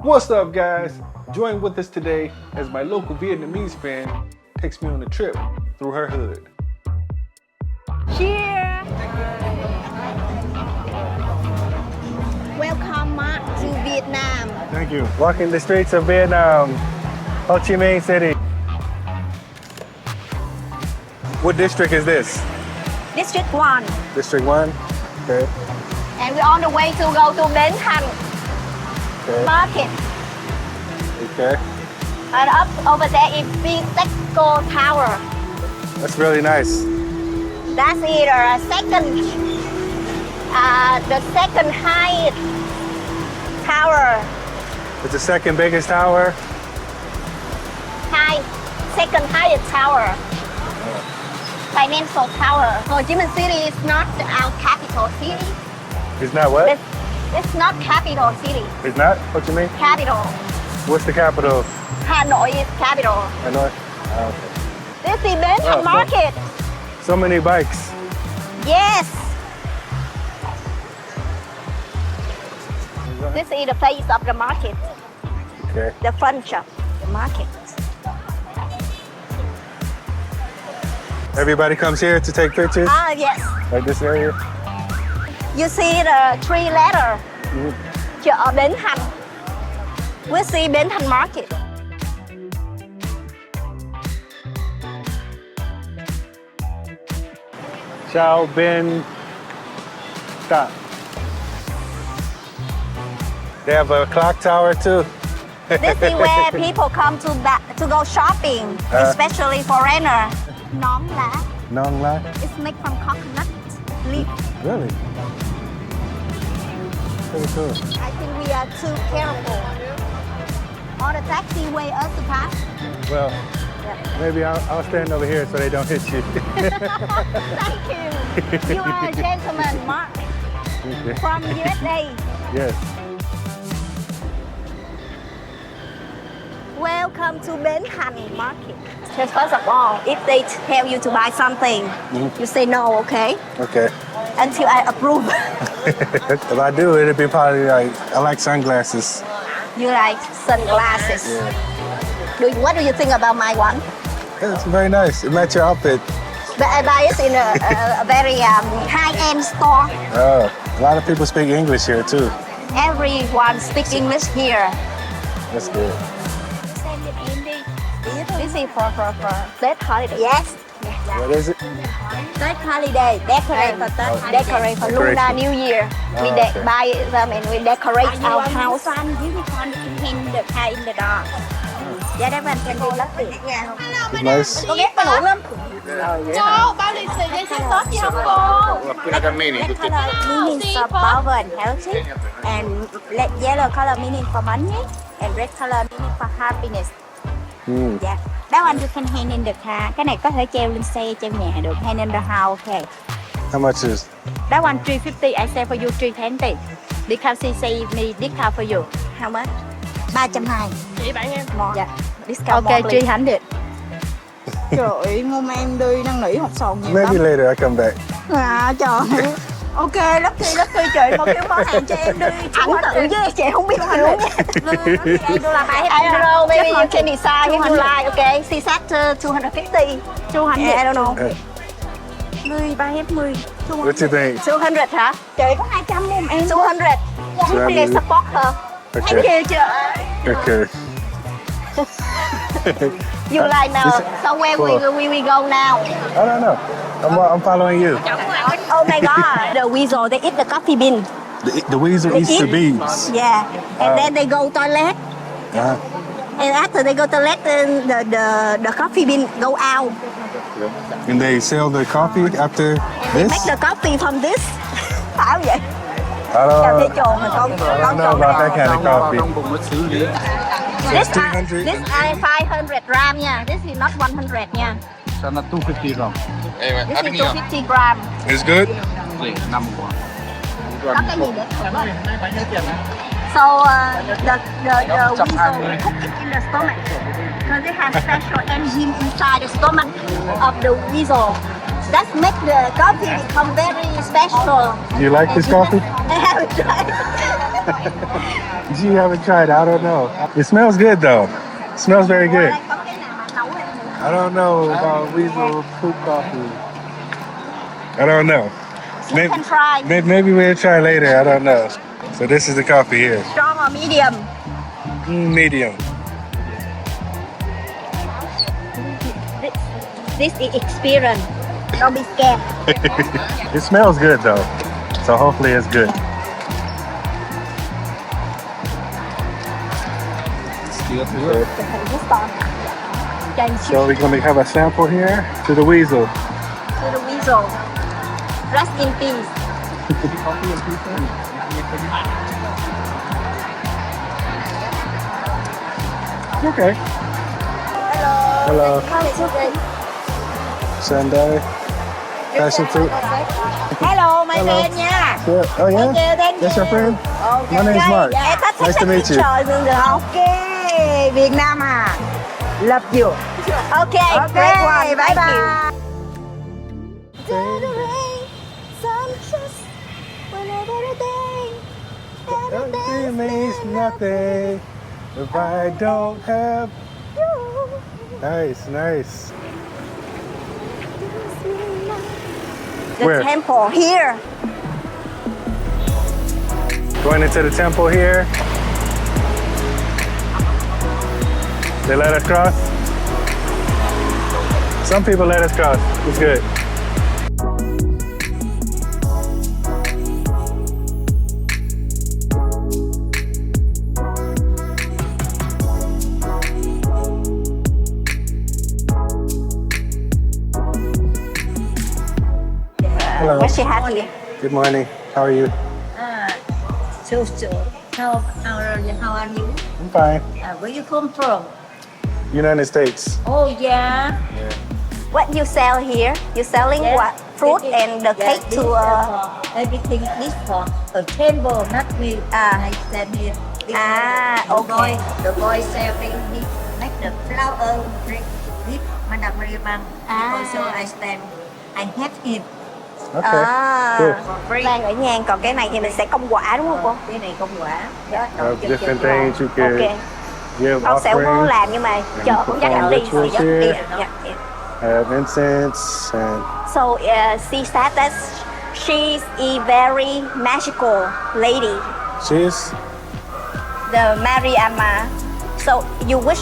What's up, guys? Join with us today as my local Vietnamese friend takes me on a trip through her hood. Cheers! Welcome to Vietnam. Thank you. Walking the streets of Vietnam, Ho Chi Minh City. What district is this? District 1. District 1? Okay. And we're on the way to go to Bến Thanh Okay. Market. Okay. And up over there is Vietnamese Tower. That's really nice. That's the second highest tower. It's the second biggest tower. Second highest tower. Financial tower. Ho Chi Minh City is not our capital city. It's not what? It's not capital city. It's not Ho Chi Minh? Capital. What's the capital? Hanoi is capital. Hanoi? Oh, okay. This is Bến Thanh Market. So many bikes. Yes. This is the place of the market. Okay. The front shop, the market. Everybody comes here to take pictures? Ah, yes. Like this area? You see the three letter. Chợ Bến Thanh. We see Bến Thanh Market. Chào Bên Ta. They have a clock tower too. This is where people come to go shopping, especially foreigner. Nón lá. Nong La? It's made from coconut leaf. Really? Pretty cool. I think we are too careful. All the taxi way us to pass. Well, maybe I'll stand over here so they don't hit you. Thank you. You are a gentleman, Mark, Okay. from USA. Yes. Welcome to Bến Thanh Market. Just first of all, if they tell you to buy something, you say no, okay? Okay. Until I approve. If I do, it'd be probably like, I like sunglasses. You like sunglasses. Yeah. What do you think about my one? Yeah, it's very nice. It matches your outfit. But I buy it in a very high-end store. Oh, a lot of people speak English here too. Everyone speaks English here. That's good. This is for Tết holiday. Yes. What is it? Tết holiday. Decorate for Tết. Decorate for Lunar New Year. We buy them and we decorate our house. In the dark. Yeah, that one can be lucky. It's nice. Cô ghét con uống lắm. Cô, bao lì xì dây xanh tốt gì không cô? Red color meaning for power and healthy, and yellow color meaning for money, and red color meaning for happiness. Yeah. That one you can hang in the car. Cái này có thể treo lên xe, treo nhà được. Hang in the house, okay. How much is? That one 350, I sell for you 320. Because she say me discount for you. How much? 320. Chị bạn em. Dạ. Discount Okay, more, please. 300. Trời ơi, hôm em đi năn nỉ học sòn nhiều Maybe lắm. later I come back. À trời. Ok, lucky chị một cái món hàng cho em đi. Ảnh tự chứ chị không biết gì luôn nha. Đô la I don't know, maybe you can decide if you like, okay? She said 250. 200. Yeah, I don't know. 10, 310. What you think? 200 hả? Chị có 200 không em? 200. You can support her. Okay. Thank you, chị. Okay. You like now? So where we go now? I don't know. I'm following you. Oh my God! The weasel, they eat the coffee bean. The weasel eats the beans. Yeah, and then they go toilet. And after they go toilet, then the coffee bean go out. And they sell the coffee after They this? make the coffee from this. Phải không vậy? I Cà phê don't, trồn mà con I don't know trồn about that nào. kind of coffee. This is 300. 500 gram nha. This is not 100 nha. Sana 250 gram. This is 250 gram. It's good? Có cái gì để thử không? So the weasel cook it in the stomach because they have special enzyme inside the stomach of the weasel. That makes the coffee become very special. You like this coffee? I haven't tried. you haven't tried it. I don't know. It smells good though. It smells very good. Có cái nào mà nấu hay không? I don't know about weasel poop coffee. I don't know. You can try. Maybe we'll try later. I don't know. So this is the coffee here. Strong or medium? Medium. This is experience. Don't be scared. It smells good though. So hopefully it's good. Okay. So we're gonna have a sample here to the weasel. To the weasel. Rest in peace. Okay. Hello. Sunday. Passion fruit. Hello, my Hello. friend nha. Yeah. Oh yeah. Thank you. That's your friend. Okay. My name's Mark. Em thích Nice to meet you. Trời Dương được không? Ok, Việt Nam à. Love you. Okay, Ok, great one. bye Thank you. bye. It means nothing if I don't have you. Nice, nice. The Where? temple here. Going into the temple here. They let us cross. Some people let us cross. It's good. Hello. What she have here? Good morning. How are you? So, how are you? I'm fine. Where you come from? United States. Oh, yeah. Yeah. What you sell here? You selling what? Fruit and the cake this to everything this for a temple, not me. I stand here. okay. The boy selling this, make the flower drink this, Madam Ribbon. Also, I stand. I help him. Okay. Cool. Đang ở nhang, còn cái này thì mình sẽ công quả đúng không cô? Cái này công quả. Đó, Different things you can Ok. give Con sẽ không có offerings. làm nhưng mà chợ cũng chắc ăn đi. Rituals Dạ, here. dạ, dạ. Have incense and So she said that she's a very magical lady, cheese. the Mariamma. So you wish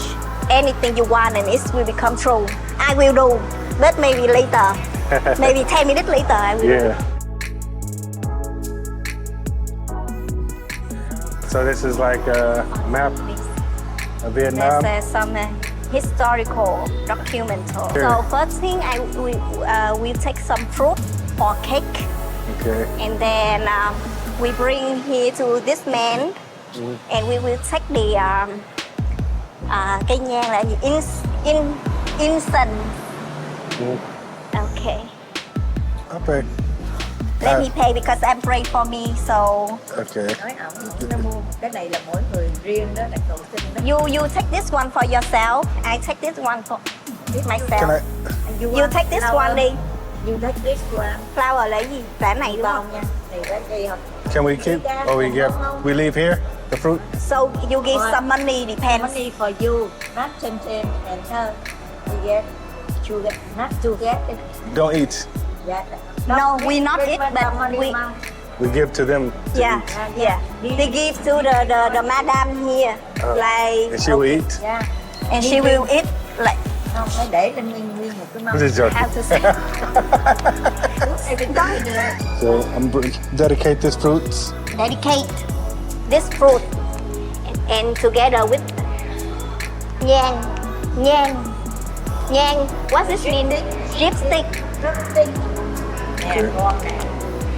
anything you want and it will become true. I will do, but maybe later. Maybe 10 minutes later I will. Yeah. So this is like a map of Vietnam. There's some historical documental. Sure. So first thing we take some fruit or cake, Okay. and then we bring here to this man, and we will take the cây nhang là gì? Incense. Okay. Okay. Let me pay because I'm praying for me. So Okay. Nói ổng nó mua cái này là mỗi người riêng đó, là cầu xin đó. you take this one for yourself. I take this one for myself. Can I? You take this one đi. You take this one. Flower lấy gì? Cái này đúng không? Nha. Này lấy đi không? Can we keep? Or we give? We leave here the fruit. So you give some money, depends. Money for you, not same and her. You get, you get, not to get it. Don't eat. Yeah. No, we not eat, but We give to them. To yeah, eat. yeah. They give to the madam here, like, And she will eat. Yeah. and she will eat like. Không, phải để lên nguyên một cái mâm. This is joking. How to say? So I'm dedicate this fruits. Dedicate this fruit and together with nhang. What's this mean? Lipstick. Nè, ngon nè.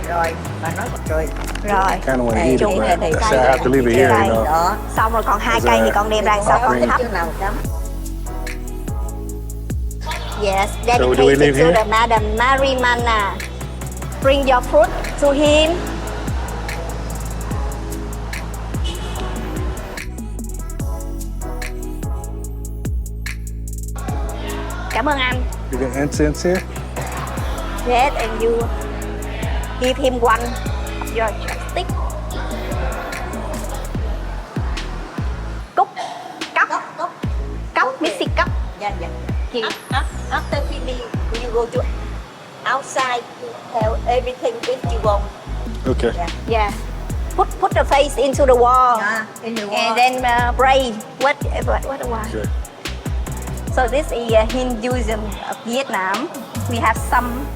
Rồi, bà nói rồi. Rồi. Kind of want to eat it, Chung but này I thì said I have to leave it here, you know. Đó. Xong rồi còn 2 cây thì con đem ra Có sau con thích thắp. chỗ nào cắm. Yes, do we dedicated leave to here? the Madam Marimana. Bring your fruit to him. Cảm ơn anh. You got incense here. Yes, and you give him one of your chopstick. you. After finish, you go to outside to have everything that you want. Okay. Yeah. Put the face into the wall. In the wall. And then pray. What the wall? Okay. So this is Hinduism of Vietnam. We have some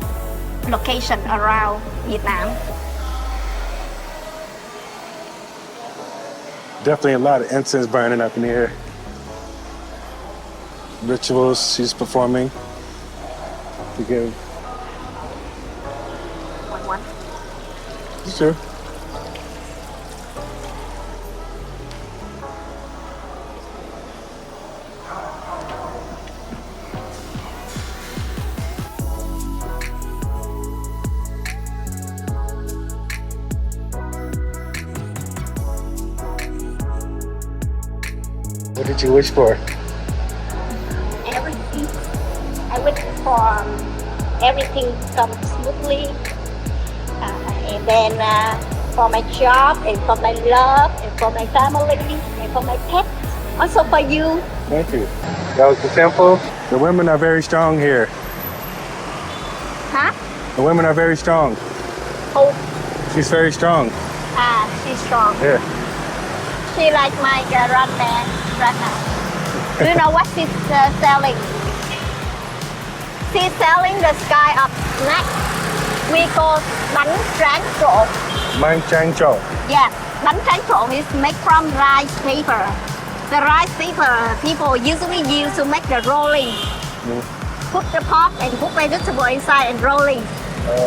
location around Vietnam. Definitely a lot of incense burning up in the air. Rituals she's performing to give. One. Sure. What did you wish for? Everything. I wish for everything come smoothly. And then for my job, and for my love, and for my family, and for my pet. Also for you. Thank you. That was the temple. The women are very strong here. Huh? The women are very strong. Oh, She's very strong. she's strong. Yeah. She like my runner. Do you know what she's selling? She's selling the sky of snack. We call bánh tráng trộn. Bánh tráng trộn. Yeah, bánh tráng trộn is made from rice paper. The rice paper people usually use to make the rolling. Put the pot and put vegetable inside and rolling.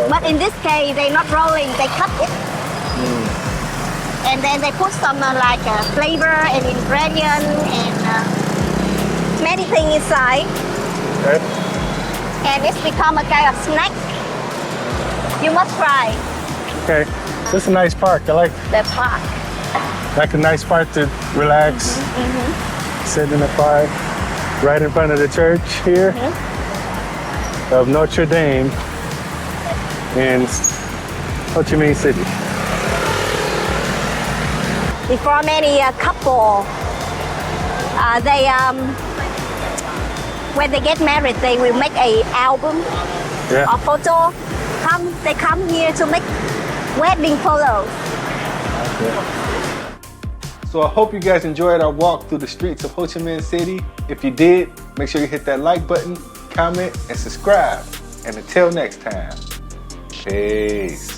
But in this case, they're not rolling, they cut it. And then they put some flavor and ingredient and many things inside. Okay. And it's become a kind of snack. You must try Okay. This is a nice park. I the park. like a nice park to relax, sit in the park, right in front of the church here of Notre Dame in Ho Chi Minh City. Before many couple, when they get married, they will make a album Yeah. or photo. They come here to make wedding photos. So I hope you guys enjoyed our walk through the streets of Ho Chi Minh City. If you did, make sure you hit that like button, comment, and subscribe. And until next time, peace.